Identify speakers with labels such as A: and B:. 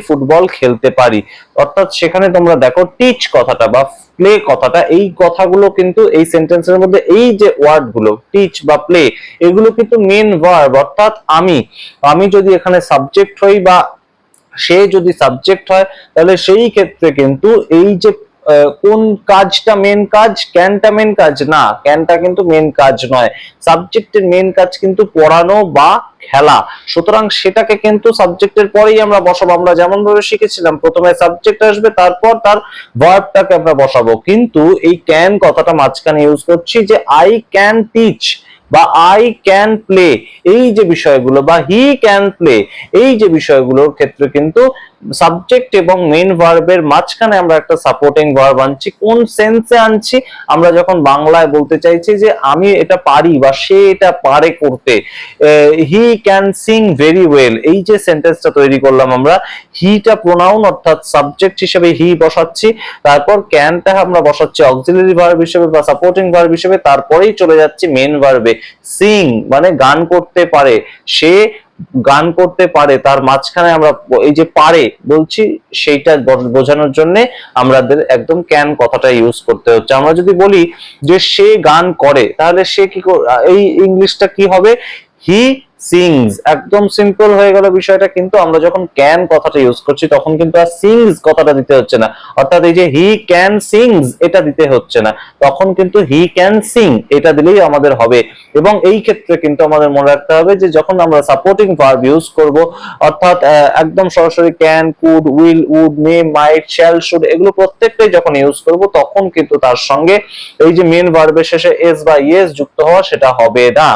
A: Football খেলতে পারি। অর্থাৎ সেখানে তোমরা দেখো টিচ কথাটা বা প্লে কথাটা, এই কথাগুলো কিন্তু এই সেন্টেন্সের মধ্যে এই যে ওয়ার্ড গুলো টিচ বা প্লে, এগুলো কিন্তু মেন ভার্ব। অর্থাৎ আমি যদি এখানে সাবজেক্ট হই বা সে যদি সাবজেক্ট হয়, তাহলে সেই ক্ষেত্রে কিন্তু এই যে কোন কাজটা মেন কাজ, ক্যানটা মেন কাজ না, ক্যানটা কিন্তু মেন কাজ নয়। সাবজেক্টের মেন কাজ কিন্তু পড়ানো বা খেলা। সুতরাং সেটাকে কিন্তু সাবজেক্টের পরেই আমরা বসাবো। আমরা যেমন ভাবে শিখেছিলাম, প্রথমে সাবজেক্ট আসবে, তারপর তার ভার্বটাকে আমরা বসাবো। কিন্তু এই ক্যান কথাটা মাঝখানে ইউজ করছি, যে আই ক্যান টিচ বা আই ক্যান প্লে, এই যে বিষয়গুলো, বা হি ক্যান প্লে, এই যে বিষয়গুলোর ক্ষেত্রে কিন্তু সাবজেক্ট এবং মেইন ভার্বের মাঝখানে আমরা একটা সাপোর্টিং ভার্ব আনছি। কোন সেন্সে আনছি? আমরা যখন বাংলায় বলতে চাইছি যে আমি এটা পারি বা সে এটা পারে করতে, he can sing very well, এই যে সেন্টেন্সটা তৈরি করলাম আমরা, হিটা প্রোনাউন অর্থাৎ সাবজেক্ট হিসেবে হি বসাচ্ছি, তারপর ক্যানটা আমরা বসাচ্ছি অক্সিলারি ভার্ব হিসেবে বা সাপোর্টিং ভার্ব হিসেবে, তারপরেই চলে যাচ্ছি মেন ভার্বে। সিং মানে গান করতে পারে, সে গান করতে পারে, তার মাঝখানে আমরা এই যে পারে বলছি, সেইটা বোঝানোর জন্য আমাদের একদম ক্যান কথাটা ইউজ করতে হচ্ছে। আমরা যদি বলি যে সে গান করে, তাহলে সে কি এই ইংলিশটা কি হবে? হি সিংস। একদম সিম্পল হয়ে গেল বিষয়টা। কিন্তু আমরা যখন ক্যান কথাটা ইউজ করছি, তখন কিন্তু আর সিংস কথাটা দিতে হচ্ছে না। অর্থাৎ এই যে হি ক্যান সিংস এটা দিতে হচ্ছে না, তখন কিন্তু হি ক্যান সিং এটা দিলেই আমাদের হবে। এবং এই ক্ষেত্রে কিন্তু আমাদের মনে রাখতে হবে যে যখন আমরা সাপোর্টিং ভার্ব ইউজ করব, অর্থাৎ একদম সরাসরি can, could, will, would, may, might, shall, should, এগুলো প্রত্যেকটাই যখন ইউজ করব, তখন কিন্তু তার সঙ্গে এই যে মেন ভার্বের শেষে এস বা ইয়েস যুক্ত হওয়া, সেটা হবে না।